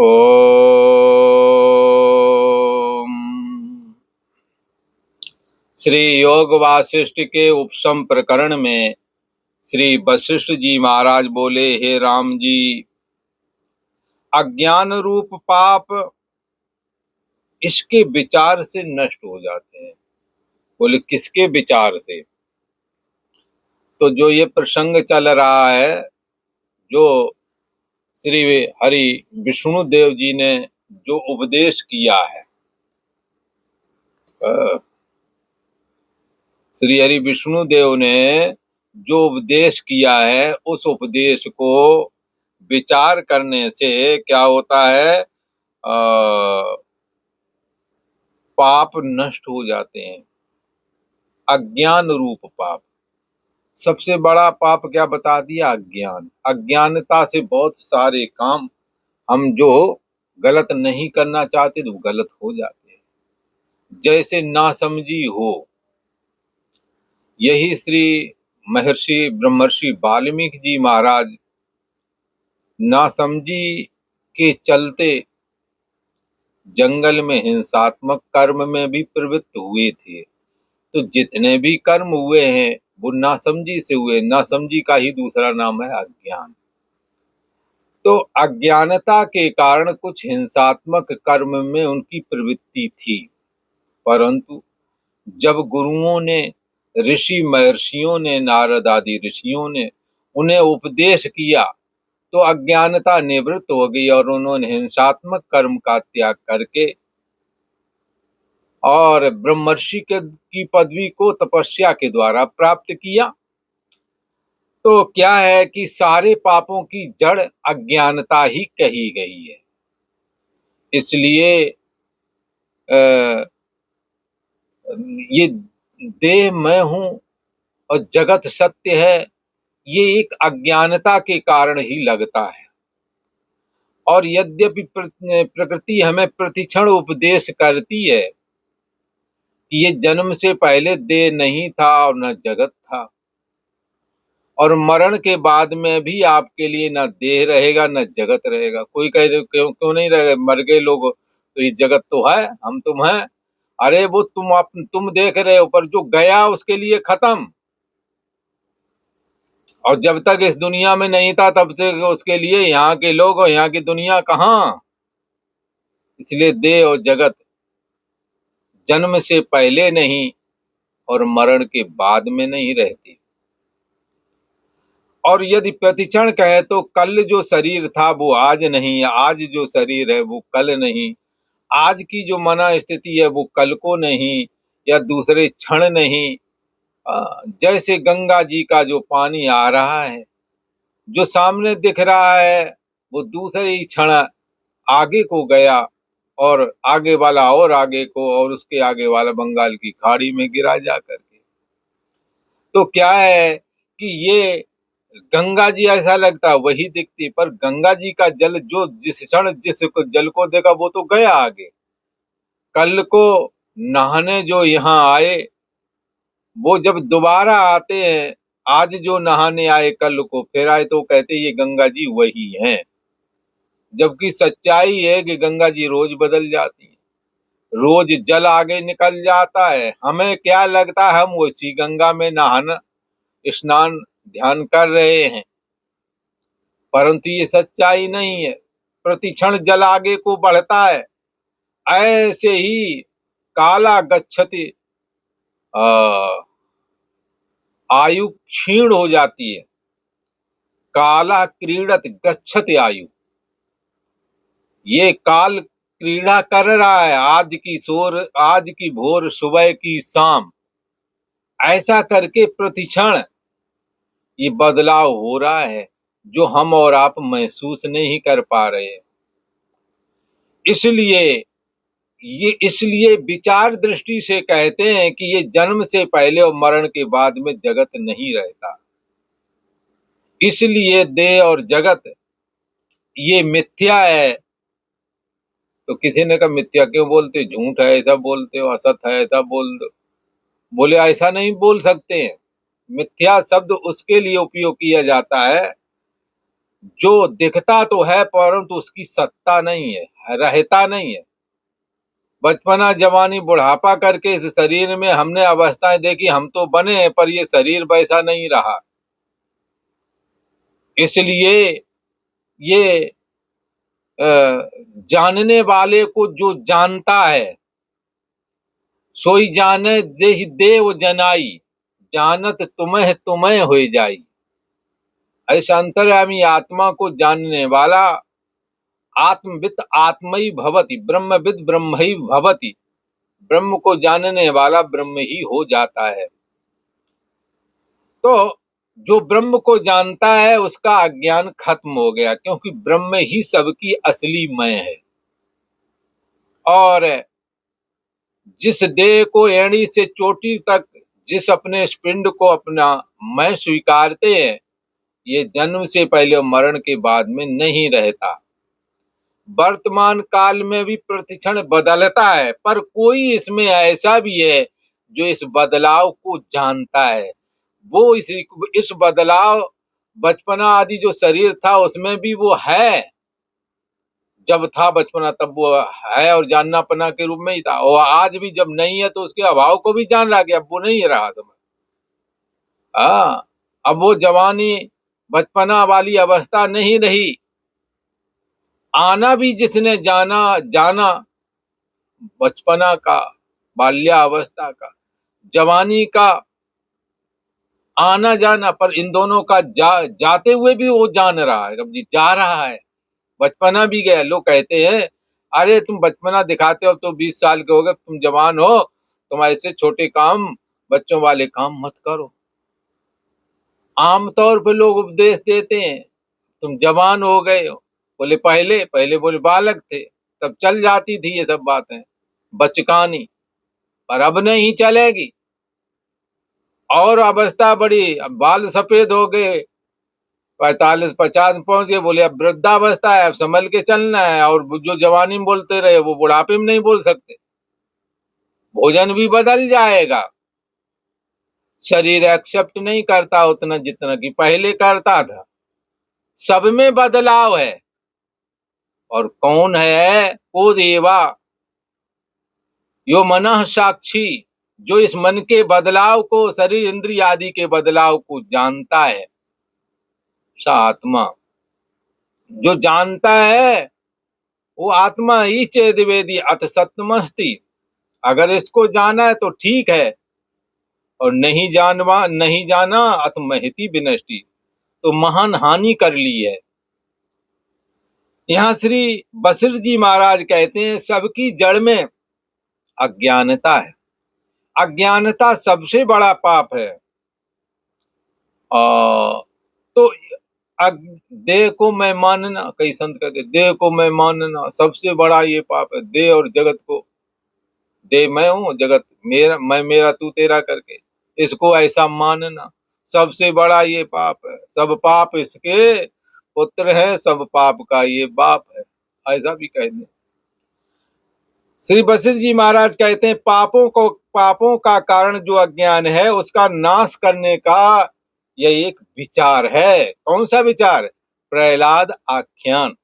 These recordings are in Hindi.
ओम। श्री योग वासिष्ठ के उपसम प्रकरण में श्री वशिष्ठ जी महाराज बोले, हे राम जी, अज्ञान रूप पाप इसके विचार से नष्ट हो जाते हैं। बोले किसके विचार से? तो जो ये प्रसंग चल रहा है, जो श्री हरि विष्णु देव जी ने जो उपदेश किया है, श्री हरि विष्णु देव ने जो उपदेश किया है, उस उपदेश को विचार करने से क्या होता है? पाप नष्ट हो जाते हैं। अज्ञान रूप पाप, सबसे बड़ा पाप क्या बता दिया? अज्ञान। अज्ञानता से बहुत सारे काम हम जो गलत नहीं करना चाहते तो गलत हो जाते हैं। जैसे नासमझी हो, यही श्री महर्षि ब्रह्मर्षि वाल्मीकि जी महाराज नासमझी के चलते जंगल में हिंसात्मक कर्म में भी प्रवृत्त हुए थे। तो जितने भी कर्म हुए हैं वो नासमझी से हुए। नासमझी का ही दूसरा नाम है अज्ञान। तो अज्ञानता के कारण कुछ हिंसात्मक कर्म में उनकी प्रवृत्ति थी, परंतु जब गुरुओं ने, ऋषि महर्षियों ने, नारद आदि ऋषियों ने उन्हें उपदेश किया तो अज्ञानता निवृत्त हो गई और उन्होंने हिंसात्मक कर्म का त्याग करके और ब्रह्मर्षि की पदवी को तपस्या के द्वारा प्राप्त किया। तो क्या है कि सारे पापों की जड़ अज्ञानता ही कही गई है। इसलिए ये देह मैं हूं और जगत सत्य है, ये एक अज्ञानता के कारण ही लगता है। और यद्यपि प्रकृति हमें प्रतिक्षण उपदेश करती है कि ये जन्म से पहले देह नहीं था और न जगत था, और मरण के बाद में भी आपके लिए न देह रहेगा न जगत रहेगा। कोई कहे क्यों नहीं रहेगा, मर गए लोग तो ये जगत तो है, हम तुम हैं। अरे वो तुम देख रहे हो, पर जो गया उसके लिए खत्म, और जब तक इस दुनिया में नहीं था तब तक उसके लिए यहाँ के लोग और यहाँ की दुनिया कहाँ। इसलिए देह और जगत जन्म से पहले नहीं और मरण के बाद में नहीं रहती। और यदि प्रतिक्षण कहे तो कल जो शरीर था वो आज नहीं है, आज जो शरीर है वो कल नहीं, आज की जो मना स्थिति है वो कल को नहीं या दूसरे क्षण नहीं। जैसे गंगा जी का जो पानी आ रहा है, जो सामने दिख रहा है, वो दूसरे ही क्षण आगे को गया और आगे वाला और आगे को, और उसके आगे वाला बंगाल की खाड़ी में गिरा जा करके। तो क्या है कि ये गंगा जी ऐसा लगता वही दिखती, पर गंगा जी का जल जो जिस क्षण जिस जल को देखा वो तो गया आगे। कल को नहाने जो यहाँ आए वो जब दोबारा आते हैं, आज जो नहाने आए कल को फिर आए तो कहते ये गंगा जी वही हैं। जबकि सच्चाई है कि गंगा जी रोज बदल जाती है, रोज जल आगे निकल जाता है। हमें क्या लगता है हम उसी गंगा में नहाना स्नान ध्यान कर रहे हैं, परंतु ये सच्चाई नहीं है। प्रतिक्षण जल आगे को बढ़ता है। ऐसे ही काला गच्छति, आयु क्षीण हो जाती है। काला क्रीडत गच्छति आयु, ये काल क्रीड़ा कर रहा है, आज की भोर सुबह की शाम, ऐसा करके प्रतिक्षण ये बदलाव हो रहा है जो हम और आप महसूस नहीं कर पा रहे। इसलिए विचार दृष्टि से कहते हैं कि ये जन्म से पहले और मरण के बाद में जगत नहीं रहता। इसलिए देह और जगत ये मिथ्या है। तो किसी ने कहा मिथ्या क्यों बोलते, झूठ है ऐसा बोलते हो, असत है ऐसा बोल दो। बोले ऐसा नहीं बोल सकते हैं। मिथ्या शब्द उसके लिए उपयोग किया जाता है जो दिखता तो है परंतु उसकी सत्ता नहीं है, रहता नहीं है। बचपना जवानी बुढ़ापा करके इस शरीर में हमने अवस्थाएं देखी, हम तो बने हैं पर ये शरीर वैसा नहीं रहा। इसलिए ये जानने वाले को जो जानता है सोई जाने देहि देव जनाई, जानत तुम्हें तुम्हें हो जाई। ऐसा अंतर्यामी आत्मा को जानने वाला आत्मविद आत्मई भवति, ब्रह्मविद ब्रह्म ही भवति। ब्रह्म को जानने वाला ब्रह्म ही हो जाता है। तो जो ब्रह्म को जानता है उसका अज्ञान खत्म हो गया, क्योंकि ब्रह्म ही सबकी असली मैं है। और जिस देह को एड़ी से चोटी तक, जिस अपने पिंड को अपना मैं स्वीकारते हैं, ये जन्म से पहले मरण के बाद में नहीं रहता। वर्तमान काल में भी प्रतिक्षण बदलता है, पर कोई इसमें ऐसा भी है जो इस बदलाव को जानता है। वो इस बदलाव, बचपना आदि जो शरीर था उसमें भी वो है। जब था बचपना तब वो है और जानना पना के रूप में ही था, और आज भी जब नहीं है तो उसके अभाव को भी जान रहा कि अब वो नहीं रहा समझ। अब वो जवानी बचपना वाली अवस्था नहीं रही। आना भी जिसने जाना जाना बचपना का, बाल्यावस्था का, जवानी का आना जाना, पर इन दोनों का जाते हुए भी वो जान रहा है, अब जा रहा है। बचपना भी गया। लोग कहते हैं अरे तुम बचपना दिखाते हो, तो 20 साल के हो गए, तुम जवान हो, तुम ऐसे छोटे काम, बच्चों वाले काम मत करो। आमतौर पे लोग उपदेश देते हैं, तुम जवान हो गए हो। बोले पहले पहले बोले बालक थे तब चल जाती थी ये सब बातें बचकानी, पर अब नहीं चलेगी। और अवस्था बड़ी, अब बाल सफेद हो गए, 45-50 पहुंच गए, बोले अब वृद्धावस्था है, अब संभल के चलना है। और जो जवानी में बोलते रहे वो बुढ़ापे में नहीं बोल सकते। भोजन भी बदल जाएगा, शरीर एक्सेप्ट नहीं करता उतना जितना कि पहले करता था। सब में बदलाव है। और कौन है को देवा यो मनः साक्षी, जो इस मन के बदलाव को, शरीर इंद्रिय आदि के बदलाव को जानता है। सा आत्मा, जो जानता है वो आत्मा ही चेदवेदी अथ सत्यमस्ति। अगर इसको जाना है तो ठीक है, और नहीं जाना अथ महति विनष्टि, तो महान हानि कर ली है। यहाँ श्री बसिर जी महाराज कहते हैं सबकी जड़ में अज्ञानता है। अज्ञानता सबसे बड़ा पाप है। तो देह को मैं मानना, कई संत कहते देह को मैं मानना सबसे बड़ा ये पाप है। देह और जगत को, देह मैं हूं, जगत मेरा, मैं मेरा तू तेरा करके इसको ऐसा मानना सबसे बड़ा ये पाप है। सब पाप इसके पुत्र है, सब पाप का ये बाप है, ऐसा भी कहते हैं। श्री बसिर जी महाराज कहते हैं पापों का कारण जो अज्ञान है उसका नाश करने का यह एक विचार है। कौन सा विचार? प्रहलाद आख्यान।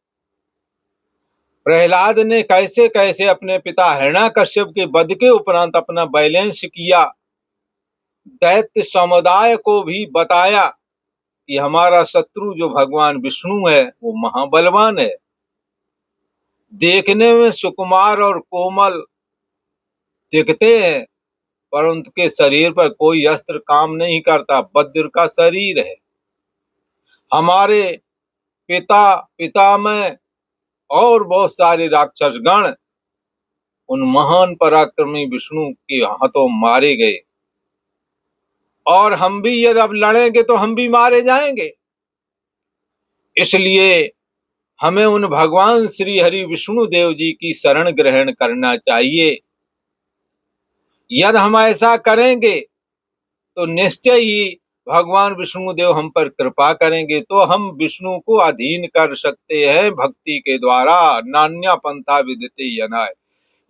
प्रहलाद ने कैसे कैसे अपने पिता हिरण्याकश्यप के वध के उपरांत अपना बैलेंस किया, दैत्य समुदाय को भी बताया कि हमारा शत्रु जो भगवान विष्णु है वो महाबलवान है, देखने में सुकुमार और कोमल दिखते हैं, पर उनके शरीर पर कोई अस्त्र काम नहीं करता, वज्र का शरीर है। हमारे पितामह और बहुत सारे राक्षसगण उन महान पराक्रमी विष्णु के हाथों मारे गए, और हम भी यदि अब लड़ेंगे तो हम भी मारे जाएंगे। इसलिए हमें उन भगवान श्री हरि विष्णु देव जी की शरण ग्रहण करना चाहिए। यदि हम ऐसा करेंगे तो निश्चय ही भगवान विष्णु देव हम पर कृपा करेंगे, तो हम विष्णु को अधीन कर सकते हैं भक्ति के द्वारा। नान्या पंथा विदिते यनाय,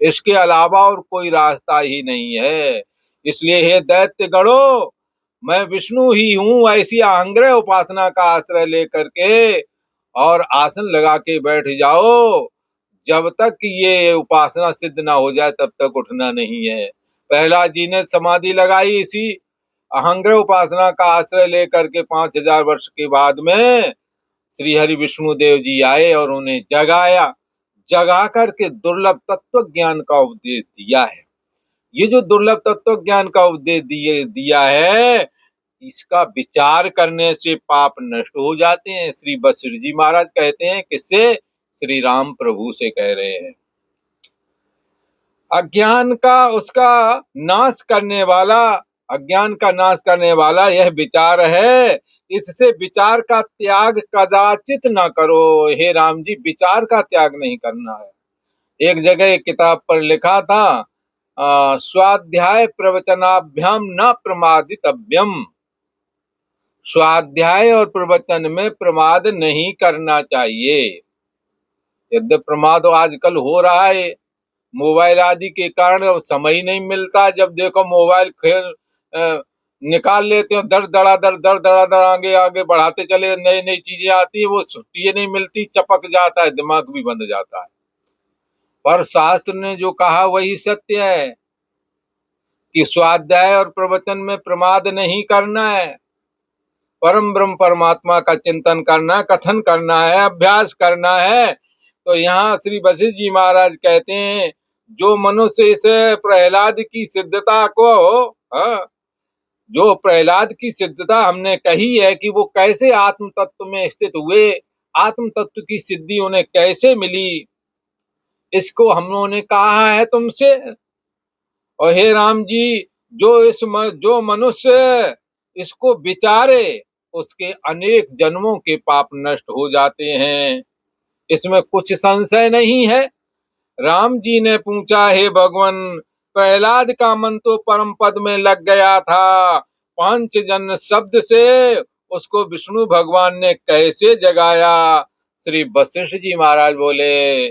इसके अलावा और कोई रास्ता ही नहीं है। इसलिए हे दैत्य गणों, मैं विष्णु ही हूं, ऐसी आंग्रह उपासना का आश्रय लेकर के और आसन लगा के बैठ जाओ। जब तक ये उपासना सिद्ध ना हो जाए तब तक उठना नहीं है। प्रहलाद जी ने समाधि लगाई इसी अहंग्रह उपासना का आश्रय लेकर के 5000 वर्ष के बाद में श्री हरि विष्णु देव जी आए और उन्हें जगाया। जगा करके दुर्लभ तत्व ज्ञान का उपदेश दिया है। ये जो दुर्लभ तत्व ज्ञान का उपदेश दिया है, इसका विचार करने से पाप नष्ट हो जाते हैं। श्री वशिष्ठ जी महाराज कहते हैं, किससे? श्री राम प्रभु से कह रहे हैं। अज्ञान का उसका नाश करने वाला, अज्ञान का नाश करने वाला यह विचार है। इससे विचार का त्याग कदाचित न करो। हे राम जी, विचार का त्याग नहीं करना है। एक जगह एक किताब पर लिखा था, स्वाध्याय प्रवचनाभ्याम न प्रमादितव्यम। स्वाध्याय और प्रवचन में प्रमाद नहीं करना चाहिए। यद्यपि प्रमाद आजकल हो रहा है, मोबाइल आदि के कारण समय ही नहीं मिलता। जब देखो मोबाइल खेल निकाल लेते हो, दर दर आगे आगे बढ़ाते चले, नई नई चीजें आती है, वो छुट्टी नहीं मिलती, चपक जाता है, दिमाग भी बंद जाता है। पर शास्त्र ने जो कहा वही सत्य है कि स्वाध्याय और प्रवचन में प्रमाद नहीं करना है। परम ब्रह्म परमात्मा का चिंतन करना, कथन करना है, अभ्यास करना है। तो यहाँ श्री वशिष्ठ जी महाराज कहते हैं, जो मनुष्य इस प्रहलाद की सिद्धता को, जो प्रहलाद की सिद्धता हमने कही है कि वो कैसे आत्म तत्व में स्थित हुए, आत्म तत्व की सिद्धि उन्हें कैसे मिली, इसको हम लोगों ने कहा है तुमसे। और हे राम जी, जो मनुष्य इसको विचारे, उसके अनेक जन्मों के पाप नष्ट हो जाते हैं, इसमें कुछ संशय नहीं है। राम जी ने पूछा, हे भगवान, प्रहलाद का मन तो परम पद में लग गया था, पांचजन्य शब्द से उसको विष्णु भगवान ने कैसे जगाया? श्री वशिष्ठ जी महाराज बोले,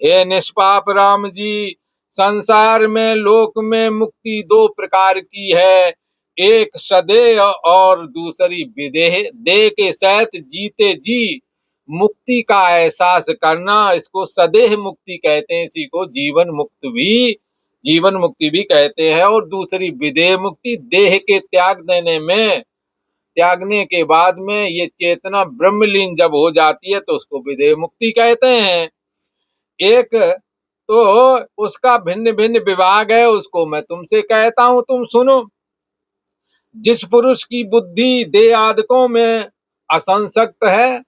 हे निष्पाप राम जी, संसार में लोक में मुक्ति दो प्रकार की है, एक सदेह और दूसरी विदेह। देह के सहित जीते जी मुक्ति का एहसास करना, इसको सदेह मुक्ति कहते हैं, इसी को जीवन मुक्ति भी कहते हैं। और दूसरी विदेह मुक्ति, देह के त्यागने के बाद में ये चेतना ब्रह्मलीन जब हो जाती है तो उसको विदेह मुक्ति कहते हैं। एक तो उसका भिन्न भिन्न विभाग है, उसको मैं तुमसे कहता हूं, तुम सुनो। जिस पुरुष की बुद्धि देह आदकों में असंसक्त है,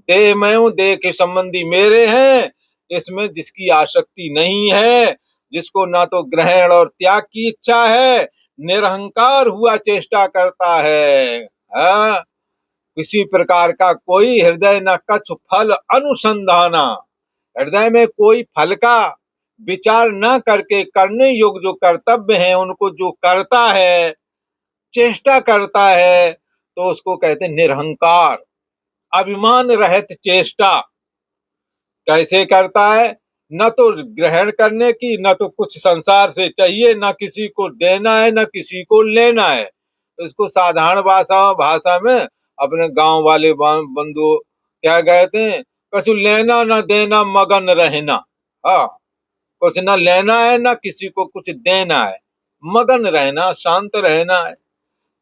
देह मैं हूं, देह के संबंधी मेरे हैं, इसमें जिसकी आसक्ति नहीं है, जिसको ना तो ग्रहण और त्याग की इच्छा है, निरहंकार हुआ चेष्टा करता है, किसी प्रकार का कोई हृदय न कछु फल अनुसंधाना, हृदय में कोई फल का विचार न करके करने योग्य जो कर्तव्य है उनको जो करता है, चेष्टा करता है, तो उसको कहते हैं निरहंकार, अभिमान रहित चेष्टा। कैसे करता है? न तो ग्रहण करने की, न तो कुछ संसार से चाहिए, न किसी को देना है, न किसी को लेना है। इसको साधारण भाषा में अपने गांव वाले बंधु क्या कहते हैं, कछु लेना न देना, मगन रहना। हाँ, कुछ न लेना है, न किसी को कुछ देना है, मगन रहना, शांत रहना है।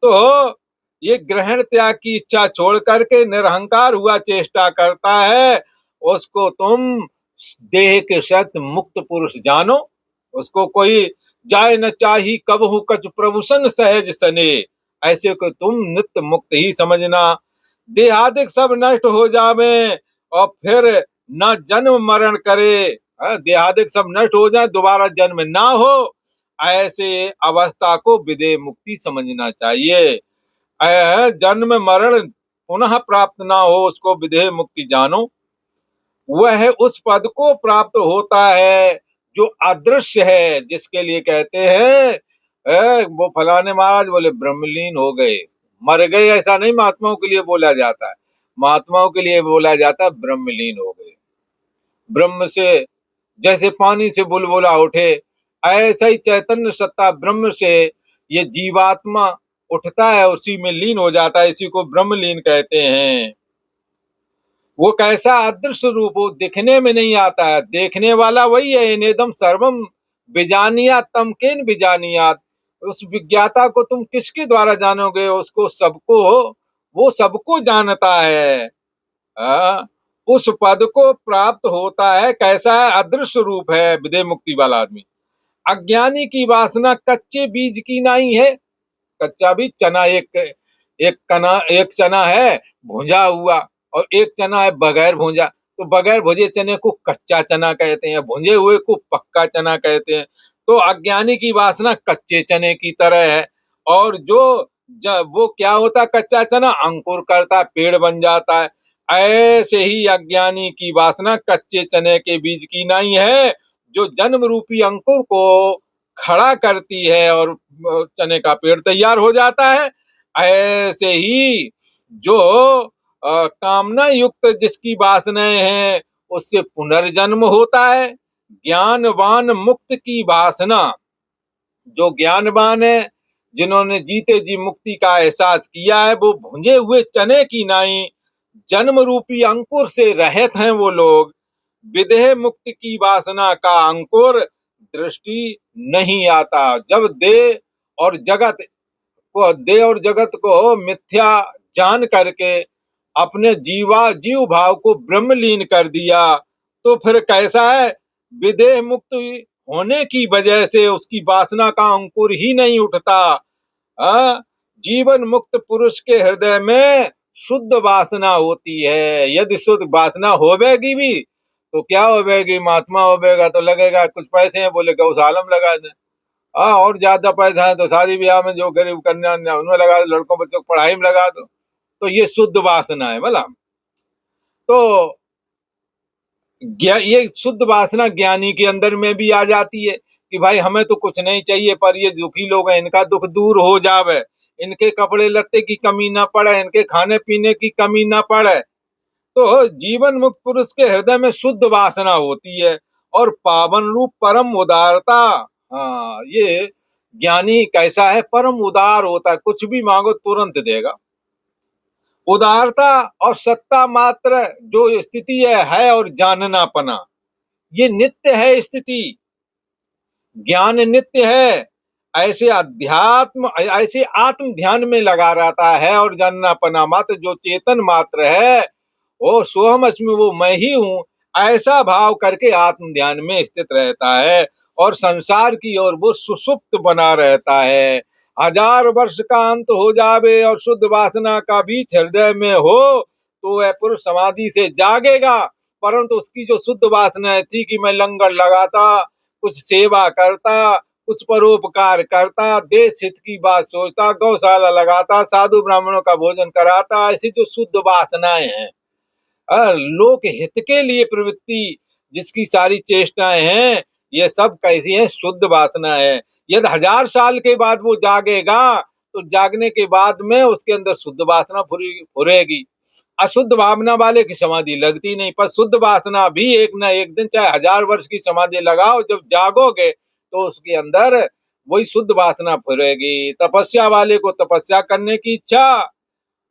तो ये ग्रहण त्याग की इच्छा छोड़ करके निरहंकार हुआ चेष्टा करता है, उसको तुम देह के सहित मुक्त पुरुष जानो। उसको कोई जाय न चाही कबहु कछु प्रभुसन सहज सने, ऐसे को तुम नित्य मुक्त ही समझना। देहादिक सब नष्ट हो जावे और फिर न जन्म मरण करे, देहादिक सब नष्ट हो जाए, दोबारा जन्म ना हो, ऐसे अवस्था को विदेह मुक्ति समझना चाहिए। जन्म मरण पुनः प्राप्त ना हो, उसको विदेह मुक्ति जानो। वह उस पद को प्राप्त होता है जो अदृश्य है, जिसके लिए कहते हैं वो फलाने महाराज बोले ब्रह्मलीन हो गए, मर गए, ऐसा नहीं महात्माओं के लिए बोला जाता है। महात्माओं के लिए बोला जाता है ब्रह्मलीन हो गए। ब्रह्म से जैसे पानी से बुलबुला उठे, ऐसा ही चैतन्य सत्ता ब्रह्म से ये जीवात्मा उठता है, उसी में लीन हो जाता है, इसी को ब्रह्मलीन कहते हैं। वो कैसा अदृश्य रूप, वो दिखने में नहीं आता है, देखने वाला वही है। इनेदम सर्वम विजानियात तम केन विजानियात। उस विज्ञाता को तुम किसके द्वारा जानोगे? उसको सबको, वो सबको जानता है। हाँ, उस पद को प्राप्त होता है। कैसा है? अदृश्य रूप है विदेह मुक्ति वाला आदमी। अज्ञानी की वासना कच्चे बीज की नहीं है। कच्चा बीज चना, एक चना है भुंजा हुआ, और एक चना है बगैर भुंजा। तो बगैर भुजे चने को कच्चा चना कहते हैं, भुंजे हुए को पक्का चना कहते हैं। तो अज्ञानी की वासना कच्चे चने की तरह है। और जब वो क्या होता है, कच्चा चना अंकुर करता, पेड़ बन जाता है। ऐसे ही अज्ञानी की वासना कच्चे चने के बीज की नहीं है, जो जन्म रूपी अंकुर को खड़ा करती है और चने का पेड़ तैयार हो जाता है। ऐसे ही जो कामना युक्त जिसकी वासनाएं हैं, उससे पुनर्जन्म होता है। ज्ञानवान मुक्त की वासना, जो ज्ञानवान है, जिन्होंने जीते जी मुक्ति का एहसास किया है, वो भुंजे हुए चने की नाई जन्म रूपी अंकुर से रहित हैं वो लोग। विदेह मुक्त की वासना का अंकुर दृष्टि नहीं आता। जब देह और जगत को मिथ्या जान करके अपने जीव भाव को ब्रह्मलीन कर दिया, तो फिर कैसा है? विदेह मुक्त होने की वजह से उसकी वासना का अंकुर ही नहीं उठता। जीवन मुक्त पुरुष के हृदय में शुद्ध वासना होती है। यदि शुद्ध वासना होवेगी भी तो क्या होवेगी? महात्मा होवेगा तो लगेगा कुछ पैसे हैं, बोले गौशाला में लगा दे। और ज्यादा पैसा है तो शादी ब्याह में, जो गरीब कन्या उनमें लगा दो, लड़कों बच्चों को पढ़ाई में लगा दो। तो ये शुद्ध वासना है भला। तो ये शुद्ध वासना ज्ञानी के अंदर में भी आ जाती है कि भाई हमें तो कुछ नहीं चाहिए, पर ये दुखी लोग हैं, इनका दुख दूर हो जावे, इनके कपड़े लत्ते की कमी ना पड़े, इनके खाने पीने की कमी ना पड़े। तो जीवन मुक्त पुरुष के हृदय में शुद्ध वासना होती है और पावन रूप परम उदारता। हाँ, ये ज्ञानी कैसा है? परम उदार होता है, कुछ भी मांगो तुरंत देगा। उदारता और सत्ता मात्र जो स्थिति है और जाननापना, ये नित्य है स्थिति। ज्ञान नित्य है। ऐसे आत्म ध्यान में लगा रहता है, और जाननापना मात्र जो चेतन मात्र है, वो सोहम अस्मि, वो मैं ही हूं, ऐसा भाव करके आत्म ध्यान में स्थित रहता है। और संसार की ओर वो सुसुप्त बना रहता है। 1000 वर्ष का अंत हो जावे और शुद्ध वासना का बीज हृदय में हो, तो वह पुरुष समाधि से जागेगा। परंतु उसकी जो शुद्ध वासना थी कि मैं लंगर लगाता, कुछ सेवा करता, कुछ परोपकार करता, देश हित की बात सोचता, गौशाला लगाता, साधु ब्राह्मणों का भोजन कराता, ऐसी जो शुद्ध वासनाएं हैं, लोक हित के लिए प्रवृत्ति जिसकी सारी चेष्टाएं हैं, ये सब कैसी है? शुद्ध वासना है। यदि 1000 साल के बाद वो जागेगा, तो जागने के बाद में उसके अंदर शुद्ध वासना फुरेगी। अशुद्ध भावना वाले की समाधि लगती नहीं, पर शुद्ध वासना भी एक न एक दिन, चाहे 1000 वर्ष की समाधि लगाओ, जब जागोगे तो उसके अंदर वही शुद्ध वासना फुरेगी। तपस्या वाले को तपस्या करने की इच्छा,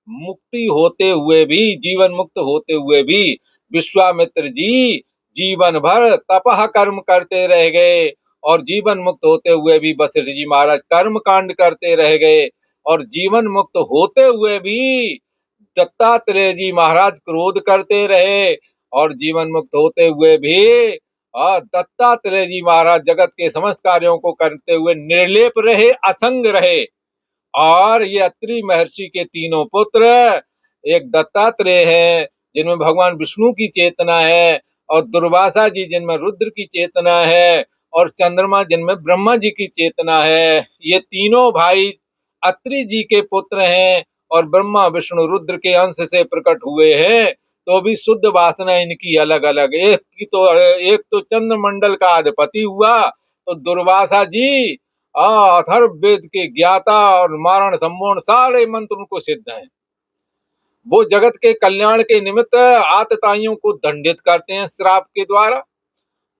मुक्ति होते हुए भी, जीवन मुक्त होते हुए भी विश्वामित्र जी जीवन भर तपह कर्म करते रह गए, और जीवन मुक्त होते हुए भी वशिष्ठ जी महाराज कर्म कांड करते रह गए, और जीवन मुक्त होते हुए भी दत्तात्रेय जी महाराज क्रोध करते रहे, और जीवन मुक्त होते हुए भी दत्तात्रेय जी महाराज जगत के समस्त कार्यों को करते हुए निर्लेप रहे, असंग रहे। और ये अत्रि महर्षि के तीनों पुत्र, एक दत्तात्रेय है जिनमें भगवान विष्णु की चेतना है, और दुर्वासा जी जिनमें रुद्र की चेतना है, और चंद्रमा जिनमें ब्रह्मा जी की चेतना है। ये तीनों भाई अत्रि जी के पुत्र हैं, और ब्रह्मा विष्णु रुद्र के अंश से प्रकट हुए हैं। तो भी शुद्ध वासना इनकी अलग अलग। एक तो चंद्रमंडल का अधिपति हुआ, तो दुर्वासा जी अथर्ववेद के ज्ञाता, और मारण सम्मोहन सारे मंत्र उनको सिद्ध हैं। वो जगत के कल्याण के निमित्त आतताइयों को दंडित करते हैं श्राप के द्वारा।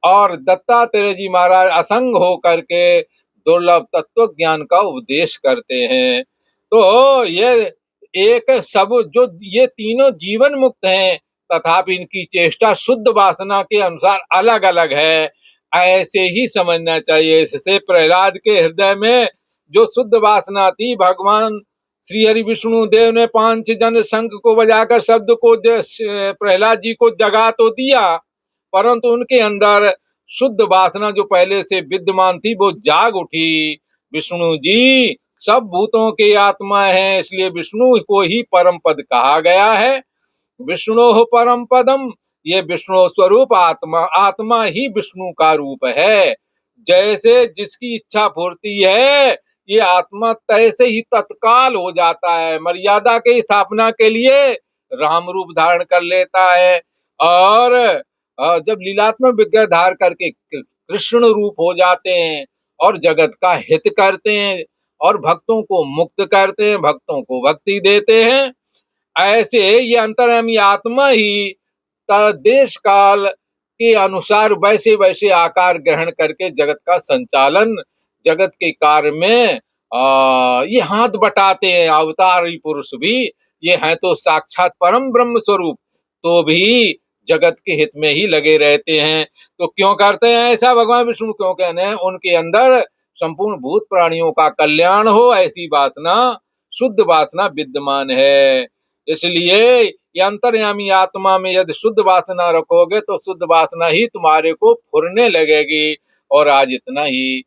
और दत्तात्रेय जी महाराज असंग हो करके दुर्लभ तत्व ज्ञान का उपदेश करते हैं। तो ये एक सब, जो ये तीनों जीवन मुक्त हैं, तथापि इनकी चेष्टा शुद्ध वासना के अनुसार अलग अलग है, ऐसे ही समझना चाहिए। इससे प्रहलाद के हृदय में जो शुद्ध वासना थी, भगवान श्री हरि विष्णु देव ने पांच जन शंख को बजाकर शब्द को प्रहलाद जी को जगा तो दिया, परंतु उनके अंदर शुद्ध वासना जो पहले से विद्यमान थी वो जाग उठी। विष्णु जी सब भूतों के आत्मा हैं, इसलिए विष्णु को ही परम पद कहा गया है। विष्णु परम पदम, ये विष्णु स्वरूप आत्मा, आत्मा ही विष्णु का रूप है। जैसे जिसकी इच्छा पूर्ति है, ये आत्मा तैसे ही तत्काल हो जाता है। मर्यादा के स्थापना के लिए राम रूप धारण कर लेता है, और जब लीलात्मक विग्रह धार करके कृष्ण रूप हो जाते हैं और जगत का हित करते हैं और भक्तों को मुक्त करते हैं, भक्तों को भक्ति देते हैं। ऐसे ये अंतर्यामी आत्मा ही देश काल के अनुसार वैसे वैसे आकार ग्रहण करके जगत का संचालन, जगत के कार्य में ये हाथ बटाते हैं। अवतारी पुरुष भी ये हैं तो साक्षात परम ब्रह्म स्वरूप, तो भी जगत के हित में ही लगे रहते हैं। तो क्यों करते हैं ऐसा भगवान विष्णु? क्यों कहने हैं उनके अंदर संपूर्ण भूत प्राणियों का कल्याण हो, ऐसी वासना, शुद्ध वासना विद्यमान है। इसलिए ये अंतर्यामी आत्मा में यदि शुद्ध वासना रखोगे तो शुद्ध वासना ही तुम्हारे को फुरने लगेगी। और आज इतना ही।